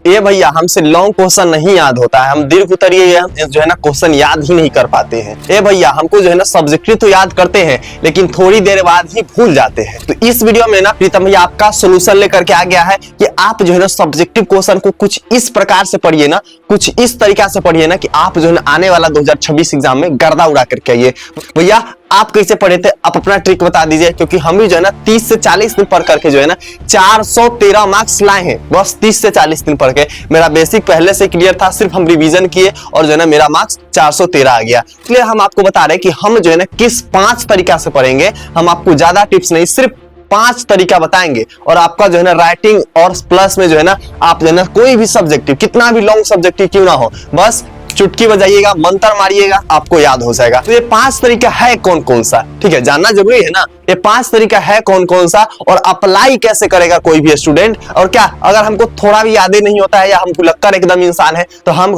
ये भैया हमसे लॉन्ग क्वेश्चन नहीं याद होता है, हम दीर्घ उत्तरीय जो है ना क्वेश्चन याद ही नहीं कर पाते हैं। ये भैया हमको जो है ना सब्जेक्टिव तो याद करते हैं लेकिन थोड़ी देर बाद ही भूल जाते हैं। तो इस वीडियो में ना प्रीतम भैया आपका सोल्यूशन लेकर के आ गया है कि आप जो है ना सब्जेक्टिव क्वेश्चन को कुछ इस प्रकार से पढ़िए ना, कुछ इस तरीका से पढ़िए ना कि आप जो है ना आने वाला 2026 एग्जाम में गर्दा उड़ा करके आइए। भैया आप कैसे पढ़े थे, आप अपना ट्रिक बता दीजिए, क्योंकि हम भी जो है ना 30 से 40 दिन पढ़ करके जो है ना 413 मार्क्स लाए हैं, बस 30 से 40 दिन पढ़ के। मेरा बेसिक पहले से क्लियर था, सिर्फ हम रिवीजन किए और जो है ना मेरा मार्क्स 413 आ गया। इसलिए हम आपको बता रहे हैं कि हम जो है ना किस 5 तरीका से पढ़ेंगे। हम आपको ज्यादा टिप्स नहीं, सिर्फ 5 तरीका बताएंगे और आपका जो है ना राइटिंग और प्लस में जो है ना आप जो है ना कोई भी सब्जेक्टिव, कितना भी लॉन्ग सब्जेक्टिव क्यों ना हो, बस चुटकी बजाइएगा, मंत्र मारिएगा, आपको याद हो जाएगा। तो ये 5 तरीका है कौन कौन सा, ठीक है, जानना जरूरी है ना। ये 5 तरीका है कौन कौन सा और अप्लाई कैसे करेगा कोई भी स्टूडेंट। और क्या अगर हमको थोड़ा भी याद नहीं होता है या हम भुलक्कर एकदम इंसान है तो हम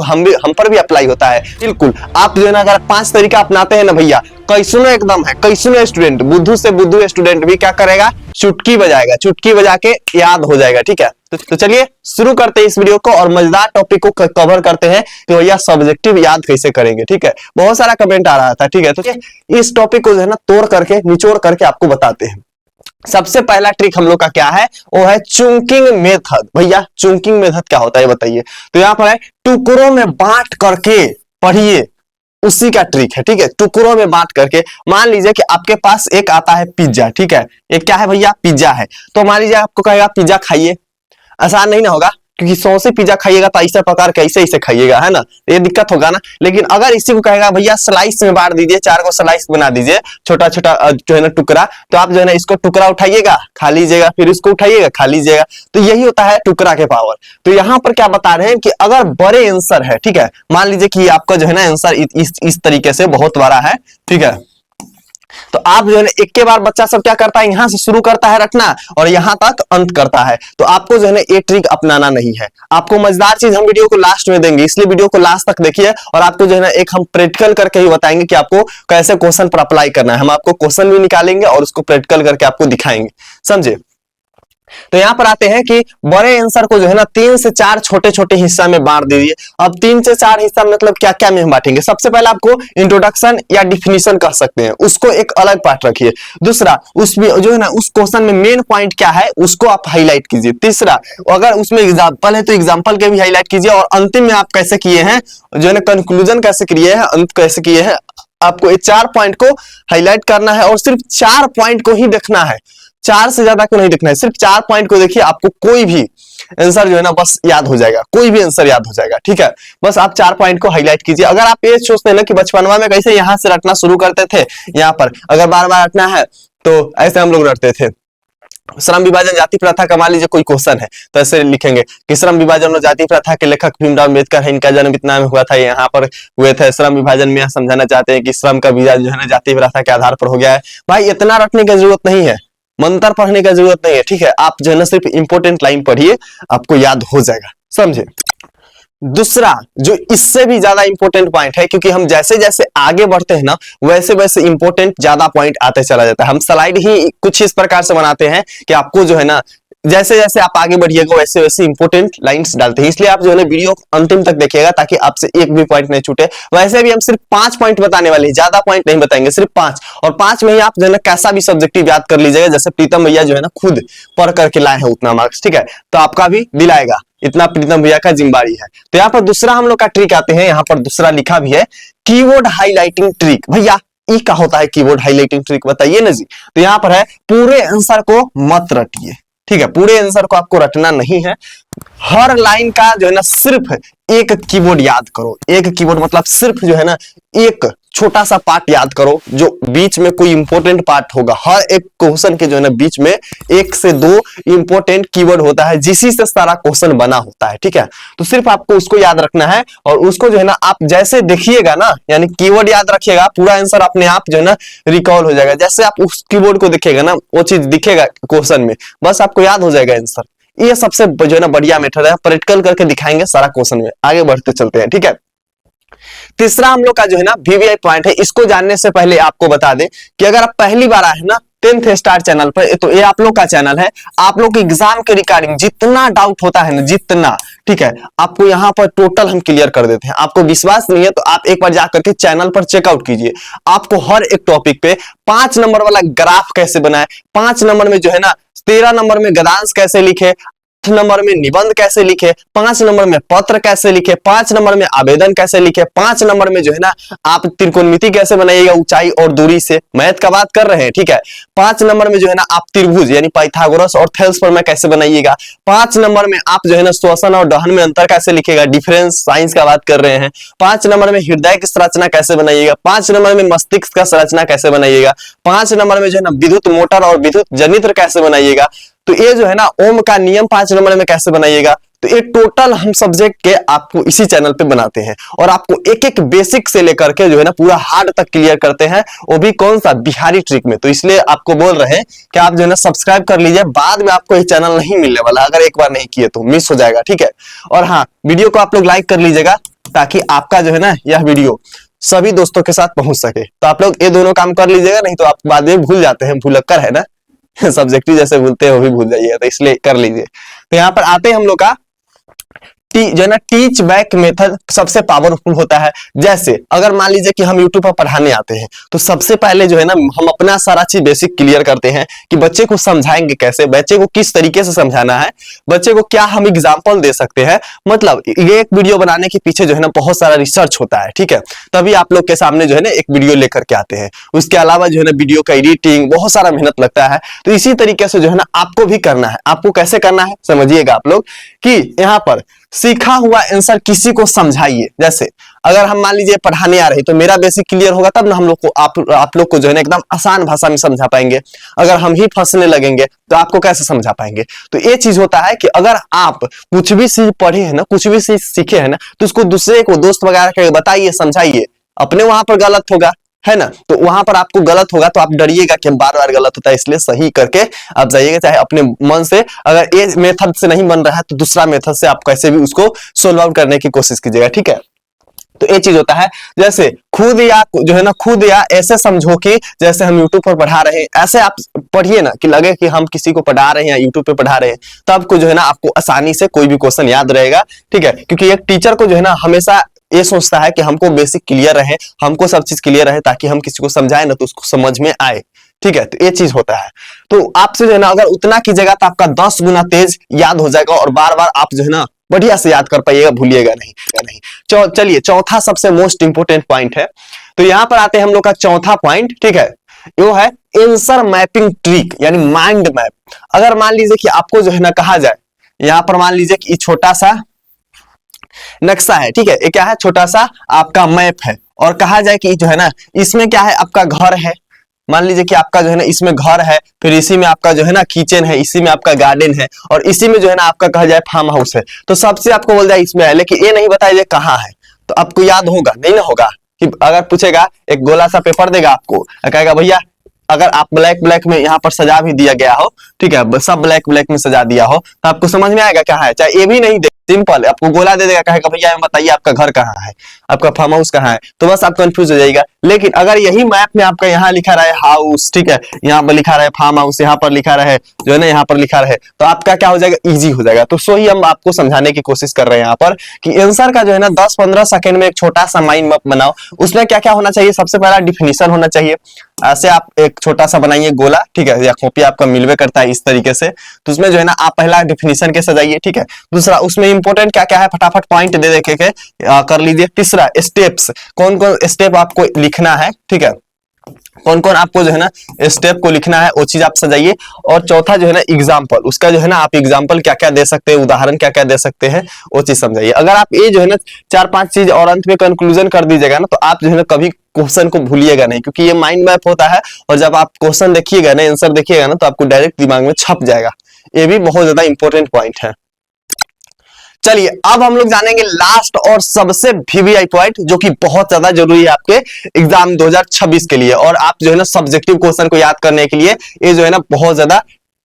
पर भी अप्लाई होता है। बिल्कुल आप जो है ना अगर 5 तरीका अपनाते हैं ना भैया, कैसनो एकदम है, कैसनो स्टूडेंट, बुद्धू से बुद्धू स्टूडेंट भी क्या करेगा, चुटकी बजाएगा, चुटकी बजा के याद हो जाएगा। ठीक है, तो चलिए शुरू करते हैं इस वीडियो को और मजेदार टॉपिक को कवर करते हैं कि भैया सब्जेक्टिव याद कैसे करेंगे। ठीक है, बहुत सारा कमेंट आ रहा था। ठीक है, तो इस टॉपिक को जो है ना तोड़ करके निचोड़ करके आपको बताते हैं। सबसे पहला ट्रिक हम लोग का क्या है, वो है चुंकिंग मेथड। भैया चुंकिंग मेथड क्या होता है बताइए। तो यहाँ पर है टुकड़ों में बांट करके पढ़िए, उसी का ट्रिक है। ठीक है, टुकड़ों में बांट करके, मान लीजिए कि आपके पास एक आता है पिज्जा। ठीक है, एक क्या है भैया, पिज्जा है। तो मान लीजिए आपको कहेगा पिज्जा खाइए, आसान नहीं ना होगा, क्योंकि 100 से पिज्जा खाइएगा तो ऐसे प्रकार कैसे ऐसे खाइएगा, है ना, ये दिक्कत होगा ना। लेकिन अगर इसी को कहेगा भैया स्लाइस में बांट दीजिए, 4 को स्लाइस बना दीजिए, छोटा छोटा जो है ना टुकड़ा, तो आप जो है ना इसको टुकड़ा उठाइएगा खा लीजिएगा, फिर इसको उठाइएगा खा लीजिएगा। तो यही होता है टुकड़ा के पावर। तो यहाँ पर क्या बता रहे हैं कि अगर बड़े आंसर है, ठीक है, मान लीजिए कि आपका जो है ना आंसर इस तरीके से बहुत बड़ा है, ठीक है, तो आप जो है ना एक के बार बच्चा सब क्या करता है, यहां से शुरू करता है रखना और यहां तक अंत करता है। तो आपको जो है ना ये ट्रिक अपनाना नहीं है। आपको मजेदार चीज हम वीडियो को लास्ट में देंगे, इसलिए वीडियो को लास्ट तक देखिए और आपको जो है ना एक हम प्रैक्टिकल करके ही बताएंगे कि आपको कैसे क्वेश्चन पर अप्लाई करना है। हम आपको क्वेश्चन भी निकालेंगे और उसको प्रैक्टिकल करके आपको दिखाएंगे, समझे। तो यहां पर आते हैं कि बड़े आंसर को जो है ना 3 से 4 छोटे छोटे हिस्सा में बांट दीजिए। अब 3 से 4 हिस्सा मतलब क्या क्या में बांटेंगे, सबसे पहले आपको इंट्रोडक्शन या डिफिनीशन कर सकते हैं, उसको एक अलग पार्ट रखिए। दूसरा उसमें जो है ना उस क्वेश्चन में मेन पॉइंट क्या है उसको आप हाईलाइट कीजिए। तीसरा अगर उसमें एग्जांपल है तो एग्जांपल के भी हाईलाइट कीजिए। और अंतिम में आप कैसे किए हैं, जो है ना कंक्लूजन कैसे किए हैं, अंत कैसे किए हैं, आपको ये 4 पॉइंट को हाईलाइट करना है और सिर्फ 4 पॉइंट को ही देखना है, 4 से ज्यादा को नहीं देखना है, सिर्फ 4 पॉइंट को देखिए, आपको कोई भी आंसर जो है ना बस याद हो जाएगा, कोई भी आंसर याद हो जाएगा। ठीक है, बस आप 4 पॉइंट को हाईलाइट कीजिए। अगर आप ये सोचते हैं ना कि बचपनवा में कैसे यहाँ से रटना शुरू करते थे, यहाँ पर अगर बार बार रटना है तो ऐसे हम लोग रटते थे। श्रम विभाजन जाति प्रथा का मान लीजिए कोई क्वेश्चन है तो ऐसे लिखेंगे कि श्रम विभाजन और जाति प्रथा के लेखक भीमराव अम्बेडकर है, इनका जन्म इतना में हुआ था, यहाँ पर हुए थे। श्रम विभाजन में समझाना चाहते हैं कि श्रम का विभाजन जो है ना जाति प्रथा के आधार पर हो गया है। भाई इतना रटने की जरूरत नहीं है, मंत्र पढ़ने की जरूरत नहीं है। ठीक है, आप जो है ना सिर्फ इंपोर्टेंट लाइन पढ़िए, आपको याद हो जाएगा, समझे। दूसरा जो इससे भी ज्यादा इंपॉर्टेंट पॉइंट है, क्योंकि हम जैसे जैसे आगे बढ़ते हैं ना वैसे वैसे इंपॉर्टेंट ज्यादा पॉइंट आते चला जाता है। हम स्लाइड ही कुछ इस प्रकार से बनाते हैं कि आपको जो है ना जैसे जैसे आप आगे बढ़िएगा वैसे वैसे इंपॉर्टेंट लाइंस डालते हैं। इसलिए आप जो है ना वीडियो अंतिम तक देखिएगा ताकि आपसे एक भी पॉइंट नहीं छूटे। वैसे भी हम सिर्फ 5 पॉइंट बताने वाले हैं, ज्यादा पॉइंट नहीं बताएंगे, सिर्फ 5। और 5 में ही आप जो है ना कैसा भी सब्जेक्टिव याद कर लीजिएगा, जैसे प्रीतम भैया जो है ना खुद पढ़ करके लाए हैं उतना मार्क्स। ठीक है, तो आपका भी दिलाएगा, इतना प्रीतम भैया का जिम्मेदारी है। तो यहाँ पर दूसरा हम लोग का ट्रिक आते हैं, यहाँ पर दूसरा लिखा भी है कीवर्ड हाईलाइटिंग ट्रिक। भैया ई क्या होता है कीवर्ड हाईलाइटिंग ट्रिक, बताइए ना जी। तो यहाँ पर है पूरे आंसर को मत रटिए। ठीक है, पूरे आंसर को आपको रटना नहीं है, हर लाइन का जो है ना सिर्फ एक कीवर्ड याद करो। एक कीवर्ड मतलब सिर्फ जो है ना एक छोटा सा पार्ट याद करो, जो बीच में कोई इंपॉर्टेंट पार्ट होगा। हर एक क्वेश्चन के जो है ना बीच में 1 से 2 इंपॉर्टेंट कीवर्ड होता है, जिसी से सारा क्वेश्चन बना होता है। ठीक है, तो सिर्फ आपको उसको याद रखना है और उसको जो है ना आप जैसे देखिएगा ना, यानी कीवर्ड याद रखिएगा, पूरा आंसर अपने आप जो है ना रिकॉल हो जाएगा। जैसे आप उस कीवर्ड को देखिएगा ना वो चीज दिखेगा क्वेश्चन में, बस आपको याद हो जाएगा आंसर। ये सबसे जो है ना बढ़िया मेथड है, प्रैक्टिकल करके दिखाएंगे सारा क्वेश्चन में। आगे बढ़ते चलते हैं। ठीक है, तीसरा हम लोग का जो है ना वीवीआई पॉइंट है। इसको जानने से पहले आपको बता दें कि अगर आप पहली बार आए हैं ना 10th स्टार चैनल पर। तो ये आप लोग का चैनल है, आप लोग एग्जाम के रिगार्डिंग जितना डाउट होता है ना, जितना, ठीक है, आपको यहाँ पर टोटल हम क्लियर कर देते हैं। आपको विश्वास नहीं है तो आप एक बार जाकर के चैनल पर चेकआउट कीजिए। आपको हर एक टॉपिक पे 5 नंबर वाला ग्राफ कैसे बनाए, 5 नंबर में जो है ना 13 नंबर में गद्यांश कैसे लिखे, 8 नंबर में निबंध कैसे लिखे, 5 नंबर में पत्र कैसे लिखे, 5 नंबर में आवेदन कैसे लिखे, 5 नंबर में जो है ना आप त्रिकोणमिति कैसे बनाइएगा ऊंचाई और दूरी से, मैथ का बात कर रहे हैं, ठीक है। 5 नंबर में जो है ना आप त्रिभुज यानी पाइथागोरस और थेल्स पर मैं कैसे बनाइएगा। 5 नंबर में आप जो है ना श्वसन और दहन में अंतर कैसे लिखेगा, डिफरेंस साइंस का बात कर रहे हैं। 5 नंबर में हृदय की संरचना कैसे बनाइएगा, 5 नंबर में मस्तिष्क का संरचना कैसे बनाइएगा, 5 नंबर में जो है ना विद्युत मोटर और विद्युत जनित्र कैसे बनाइएगा। तो ये जो है ना ओम का नियम 5 नंबर में कैसे बनाइएगा। तो ये टोटल हम सब्जेक्ट के आपको इसी चैनल पे बनाते हैं और आपको एक एक बेसिक से लेकर के जो है ना पूरा हार्ड तक क्लियर करते हैं, वो भी कौन सा, बिहारी ट्रिक में। तो इसलिए आपको बोल रहे हैं कि आप जो है ना सब्सक्राइब कर लीजिए, बाद में आपको ये चैनल नहीं मिलने वाला, अगर एक बार नहीं किए तो मिस हो जाएगा, ठीक है। और हाँ, वीडियो को आप लोग लाइक कर लीजिएगा ताकि आपका जो है ना यह वीडियो सभी दोस्तों के साथ पहुंच सके। तो आप लोग ये दोनों काम कर लीजिएगा, नहीं तो आप बाद में भूल जाते हैं, भूलक्कर है ना सब्जेक्टिव जैसे भूलते हैं वो भी भूल जाइएगा, तो इसलिए कर लीजिए। तो यहाँ पर आते हैं हम लोग का जो है ना टीच बैक मेथड सबसे पावरफुल होता है। जैसे अगर मान लीजिए कि हम यूट्यूब पर पढ़ाने आते हैं तो सबसे पहले जो है ना हम अपना सारा चीज बेसिक क्लियर करते हैं कि बच्चे को समझाएंगे कैसे, बच्चे को किस तरीके से समझाना है, बच्चे को क्या हम एग्जाम्पल दे सकते हैं। मतलब ये एक वीडियो बनाने के पीछे जो है ना बहुत सारा रिसर्च होता है, ठीक है, तभी आप लोग के सामने जो है ना एक वीडियो लेकर के आते हैं। उसके अलावा जो है ना वीडियो का एडिटिंग बहुत सारा मेहनत लगता है। तो इसी तरीके से जो है ना आपको भी करना है। आपको कैसे करना है समझिएगा आप लोग कि यहाँ पर सीखा हुआ आंसर किसी को समझाइए। जैसे अगर हम मान लीजिए पढ़ाने आ रहे तो मेरा बेसिक क्लियर होगा तब ना हम लोग को आप लोग को जो है ना एकदम आसान भाषा में समझा पाएंगे। अगर हम ही फंसने लगेंगे तो आपको कैसे समझा पाएंगे। तो ये चीज होता है कि अगर आप कुछ भी चीज पढ़े हैं ना, कुछ भी चीज सीखे हैं ना, तो उसको दूसरे को दोस्त वगैरह के बताइए, समझाइए। अपने वहां पर गलत होगा, है ना, तो वहां पर आपको गलत होगा तो आप डरिएगा कि बार बार गलत होता है, इसलिए सही करके आप जाइएगा। चाहे अपने मन से, अगर ये मेथड से नहीं बन रहा है तो दूसरा मेथड से आप कैसे भी उसको सोल्व आउट करने की कोशिश कीजिएगा, ठीक है। तो ये चीज होता है। जैसे खुद या जो है ना खुद या ऐसे समझो कि जैसे हम यूट्यूब पर पढ़ा रहे हैं, ऐसे आप पढ़िए ना कि लगे कि हम किसी को पढ़ा रहे हैं या यूट्यूब पे पढ़ा रहे हैं, तब को जो है ना आपको आसानी से कोई भी क्वेश्चन याद रहेगा, ठीक है। क्योंकि एक टीचर को जो है ना हमेशा ये सोचता है कि हमको बेसिक क्लियर रहे, हमको सब चीज क्लियर रहे, ताकि हम किसी को समझाए ना तो उसको समझ में आए, ठीक है। तो ये चीज होता है। तो आपसे जो है ना अगर उतना कीजिएगा तो आपका 10 गुना तेज याद हो जाएगा और बार बार आप जो है ना बढ़िया से याद कर पाइएगा, भूलिएगा नहीं। चलिए चौथा सबसे मोस्ट इंपोर्टेंट पॉइंट है। तो यहाँ पर आते हैं हम लोग का चौथा पॉइंट, ठीक है, वो है आंसर मैपिंग ट्रिक यानी माइंड मैप। अगर मान लीजिए कि आपको जो है ना कहा जाए, यहाँ पर मान लीजिए कि छोटा सा नक्शा है, ठीक है, ये क्या है, छोटा सा आपका मैप है, और कहा जाए कि जो है ना इसमें क्या है, आपका घर है। मान लीजिए कि आपका जो है ना इसमें घर है, फिर इसी में आपका जो है ना किचन है, इसी में आपका गार्डन है, और इसी में जो है ना आपका कहा जाए फार्म हाउस है। तो सबसे आपको बोल जाए इसमें है, लेकिन ये नहीं बताइए कहाँ है। तो आपको याद होगा नहीं ना होगा कि अगर पूछेगा, एक गोला सा पेपर देगा आपको, कहेगा भैया अगर आप ब्लैक में यहाँ पर सजा भी दिया गया हो, ठीक है, सब ब्लैक में सजा दिया हो, तो आपको समझ में आएगा क्या है। चाहे ये भी नहीं दे, सिंपल आपको गोला दे देगा, कहेगा भैया बताइए आपका घर कहाँ है, आपका फार्म हाउस कहाँ है, तो बस आप कंफ्यूज हो जाएगा। लेकिन अगर यही मैप में आपका यहाँ लिखा रहे हाउस, ठीक है, यहाँ पर लिखा रहे फार्म हाउस, यहाँ पर लिखा रहे जो है ना यहाँ पर लिखा रहे, तो आपका क्या हो जाएगा, इजी हो जाएगा। तो सो ही हम आपको समझाने की कोशिश कर रहे हैं यहाँ पर कि आंसर का जो है ना 10-15 सेकंड में एक छोटा सा माइंड मैप बनाओ। उसमें क्या क्या होना चाहिए, सबसे पहला डिफिनीशन होना चाहिए। ऐसे आप एक छोटा सा बनाइए गोला, ठीक है, या कॉपी आपका मिलवे करता है इस तरीके से, तो उसमें जो है ना आप पहला डिफिनीशन के सजाइए, ठीक है। दूसरा उसमें इंपोर्टेंट क्या क्या है फटाफट पॉइंट दे देके कर लीजिए। तीसरा स्टेप्स, कौन कौन स्टेप आपको लिखना है, ठीक है, कौन कौन आपको जो है ना स्टेप को लिखना है वो चीज आप सजाइए। और चौथा जो है ना एग्जाम्पल, उसका जो है ना आप एग्जाम्पल क्या क्या दे सकते हैं, उदाहरण क्या क्या दे सकते हैं, वो चीज समझाइए। अगर आप ये जो है ना 4-5 चीज और अंत में कंक्लूजन कर दीजिएगा ना, तो आप जो है ना कभी क्वेश्चन को भूलिएगा नहीं, क्योंकि ये माइंड मैप होता है। और जब आप क्वेश्चन देखिएगा ना, आंसर देखिएगा ना, तो आपको डायरेक्ट दिमाग में छप जाएगा। ये भी बहुत ज्यादा इंपॉर्टेंट पॉइंट है। चलिए अब हम लोग जानेंगे लास्ट और सबसे वीवीआई पॉइंट, जो कि बहुत ज्यादा जरूरी है आपके एग्जाम 2026 के लिए। और आप जो है ना सब्जेक्टिव क्वेश्चन को याद करने के लिए ये जो है ना बहुत ज्यादा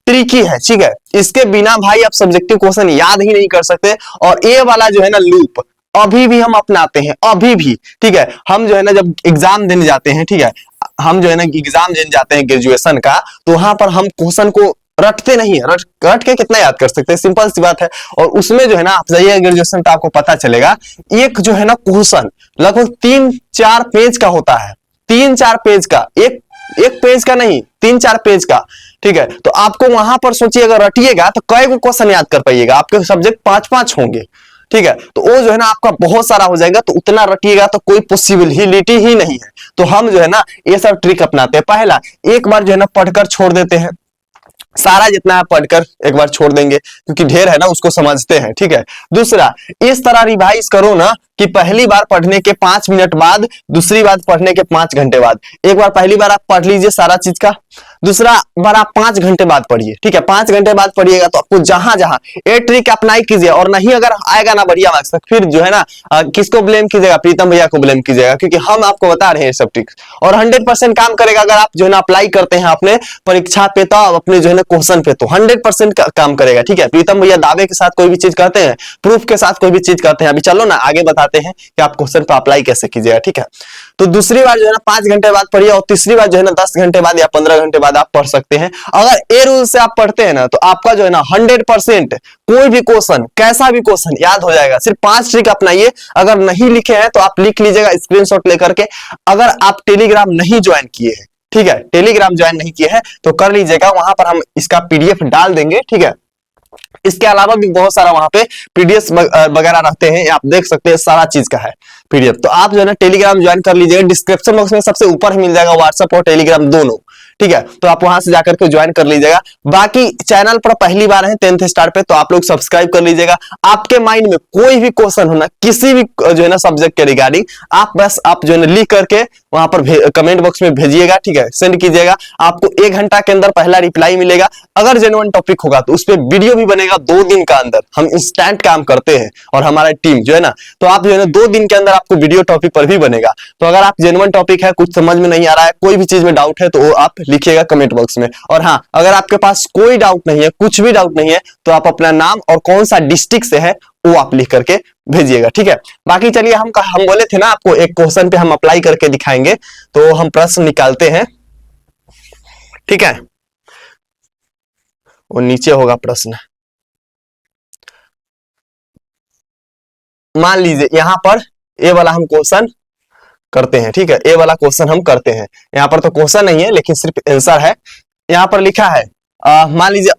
ट्रिकी है, ठीक है। इसके बिना भाई आप सब्जेक्टिव क्वेश्चन याद ही नहीं कर सकते। और ये वाला जो है ना लूप अभी भी हम अपनाते हैं, अभी भी, ठीक है। हम जो है ना जब एग्जाम देने जाते हैं, ठीक है, हम जो है ना एग्जाम देने जाते हैं ग्रेजुएशन का, तो वहां पर हम क्वेश्चन को रटते नहीं है, रट के कितना याद कर सकते हैं, सिंपल सी बात है। और उसमें जो है ना आप जाइए ग्रेजुएशन तो आपको पता चलेगा, एक जो है ना क्वेश्चन लगभग 3-4 पेज का होता है, 3-4 पेज का, एक पेज का नहीं, 3-4 पेज का, ठीक है। तो आपको वहां पर सोचिए अगर रटिएगा तो कई गो क्वेश्चन याद कर पाइएगा, आपके सब्जेक्ट 5-5 होंगे, ठीक है। तो वो जो है ना आपका बहुत सारा हो जाएगा, तो उतना रटिएगा तो कोई पॉसिबिलिटी ही नहीं है। तो हम जो है ना ये सब ट्रिक अपनाते हैं। पहला, एक बार जो है ना पढ़कर छोड़ देते हैं, सारा जितना है पढ़कर एक बार छोड़ देंगे, क्योंकि ढेर है ना उसको समझते हैं, ठीक है। दूसरा, इस तरह रिवाइज करो ना कि पहली बार पढ़ने के 5 मिनट बाद, दूसरी बार पढ़ने के 5 घंटे बाद। एक बार पहली बार आप पढ़ लीजिए सारा चीज का, दूसरा बार आप 5 घंटे बाद पढ़िए, ठीक है। 5 घंटे बाद पढ़िएगा तो आपको जहां जहां ये ट्रिक अप्लाई कीजिए, और नहीं अगर आएगा ना बढ़िया मार्क्स, फिर जो है ना किसको ब्लेम कीजिएगा, प्रीतम भैया को ब्लेम कीजिएगा, क्योंकि हम आपको बता रहे हैं सब ट्रिक, और 100% काम करेगा। अगर आप जो है ना अप्लाई करते हैं अपने परीक्षा पे तो अपने जो है ना क्वेश्चन पे, तो 100% काम करेगा, ठीक है। प्रीतम भैया दावे के साथ कोई भी चीज करते हैं, प्रूफ के साथ कोई भी चीज करते हैं। अभी चलो ना आगे बताते हैं कि आप क्वेश्चन पे अप्लाई कैसे कीजिएगा, ठीक है। तो दूसरी बार जो है ना 5 घंटे बाद पढ़िए, और तीसरी बार जो है ना 10 घंटे बाद या 15 घंटे बाद आप पढ़ सकते हैं। अगर ए रूल से आप पढ़ते हैं ना तो आपका जो है ना 100% कोई भी क्वेश्चन, कैसा भी क्वेश्चन याद हो जाएगा। सिर्फ 5 ट्रिक अपनाइए, अगर नहीं लिखे हैं तो आप लिख लीजिएगा स्क्रीनशॉट लेकर के। अगर आप टेलीग्राम नहीं ज्वाइन किए हैं, ठीक है, टेलीग्राम ज्वाइन नहीं किए हैं तो कर लीजिएगा, वहां पर हम इसका पीडीएफ डाल देंगे, ठीक है। इसके अलावा भी बहुत सारा वहां पे पीडीएफ वगैरह रहते हैं, आप देख सकते हैं, सारा चीज का है पीडीएफ। तो आप जो है ना टेलीग्राम ज्वाइन कर लीजिएगा, डिस्क्रिप्शन बॉक्स में सबसे ऊपर मिल जाएगा व्हाट्सएप और टेलीग्राम दोनों, ठीक है। तो आप वहां से जाकर के ज्वाइन कर लीजिएगा। बाकी चैनल पर पहली बार है 10th स्टार पे, तो आप लोग सब्सक्राइब कर लीजिएगा। आपके माइंड में कोई भी क्वेश्चन होना किसी भी जो है ना सब्जेक्ट के रिगार्डिंग, आप जो है ना लिख करके वहां पर कमेंट बॉक्स में भेजिएगा, ठीक है, सेंड कीजिएगा। आपको 1 घंटा के अंदर पहला रिप्लाई मिलेगा। अगर जेन्युइन टॉपिक होगा तो उस पर वीडियो भी बनेगा 2 दिन का अंदर। हम इंस्टेंट काम करते हैं और हमारा टीम जो है ना, तो आप जो है ना 2 दिन के अंदर आपको वीडियो टॉपिक पर भी बनेगा। तो अगर आप जेन्युइन टॉपिक है, कुछ समझ में नहीं आ रहा है, कोई भी चीज में डाउट है, तो वो आप लिखिएगा कमेंट बॉक्स में। और हाँ, अगर आपके पास कोई डाउट नहीं है, कुछ भी डाउट नहीं है, तो आप अपना नाम और कौन सा डिस्ट्रिक्ट से है वो आप लिख करके भेजिएगा, ठीक है। बाकी चलिए, हम बोले थे ना आपको एक क्वेश्चन पे हम अप्लाई करके दिखाएंगे, तो हम प्रश्न निकालते हैं, ठीक है। वो नीचे होगा प्रश्न, मान लीजिए यहां पर ए वाला हम क्वेश्चन करते हैं, ठीक है। ए वाला क्वेश्चन हम करते हैं, यहाँ पर तो क्वेश्चन नहीं है लेकिन सिर्फ आंसर है। यहाँ पर लिखा है, मान लीजिए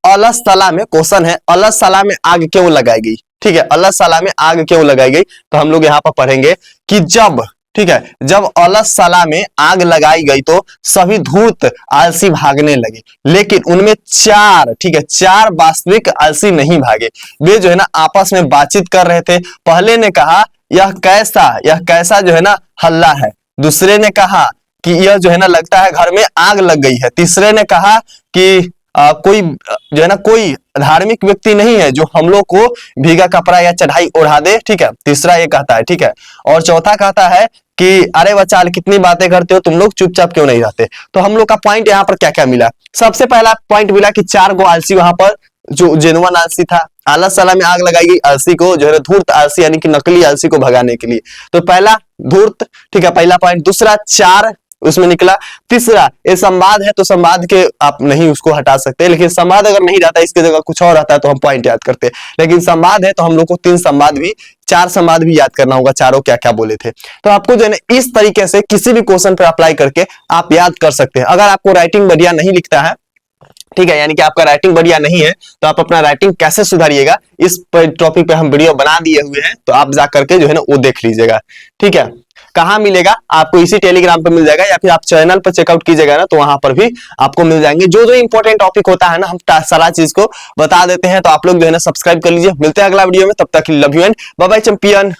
अलस तला में, क्वेश्चन है अलस तला में आग क्यों लगाई गई, ठीक है। अलस तला में आग क्यों लगाई गई, तो हम लोग यहाँ पर पढ़ेंगे कि जब, ठीक है, जब अलस तला में आग लगाई गई तो सभी धूर्त आलसी भागने लगे, लेकिन उनमें 4, ठीक है, 4 वास्तविक आलसी नहीं भागे। वे जो है ना आपस में बातचीत कर रहे थे। पहले ने कहा यह कैसा जो है ना हल्ला है। दूसरे ने कहा कि यह जो है ना लगता है घर में आग लग गई है। तीसरे ने कहा कि कोई जो है ना कोई धार्मिक व्यक्ति नहीं है जो हम लोग को भीगा कपड़ा या चढ़ाई ओढ़ा दे, ठीक है। तीसरा ये कहता है, ठीक है। और चौथा कहता है कि अरे बच्चा कितनी बातें करते हो तुम लोग, चुपचाप क्यों नहीं रहते। तो हम लोग का पॉइंट यहाँ पर क्या क्या मिला। सबसे पहला पॉइंट मिला कि 4 गो आलसी वहां पर जो जेनुइन आलसी था, आलस तला में आग लगाई गई आलसी को जो है धूर्त आलसी यानी कि नकली आलसी को भगाने के लिए। तो पहला धूर्त, ठीक है, पहला पॉइंट। दूसरा 4 उसमें निकला। तीसरा ये संवाद है, तो संवाद के आप नहीं उसको हटा सकते, लेकिन संवाद अगर नहीं रहता इसके जगह कुछ और आता है तो हम पॉइंट याद करते, लेकिन संवाद है तो हम लोग को 4 संवाद भी याद करना होगा, चारों क्या क्या बोले थे। तो आपको जो है ना इस तरीके से किसी भी क्वेश्चन पर अप्लाई करके आप याद कर सकते हैं। अगर आपको राइटिंग बढ़िया नहीं लिखता है, ठीक है, यानी कि आपका राइटिंग बढ़िया नहीं है, तो आप अपना राइटिंग कैसे सुधारिएगा इस टॉपिक पे हम वीडियो बना दिए हुए हैं, तो आप जा करके जो है ना वो देख लीजिएगा, ठीक है। कहाँ मिलेगा आपको, इसी टेलीग्राम पे मिल जाएगा, या फिर आप चैनल पर चेकआउट कीजिएगा ना तो वहां पर भी आपको मिल जाएंगे। जो जो इंपॉर्टेंट टॉपिक होता है ना हम सारा चीज को बता देते हैं, तो आप लोग जो है ना सब्सक्राइब कर लीजिए। मिलते हैं अगला वीडियो में, तब तक love you and bye bye champion.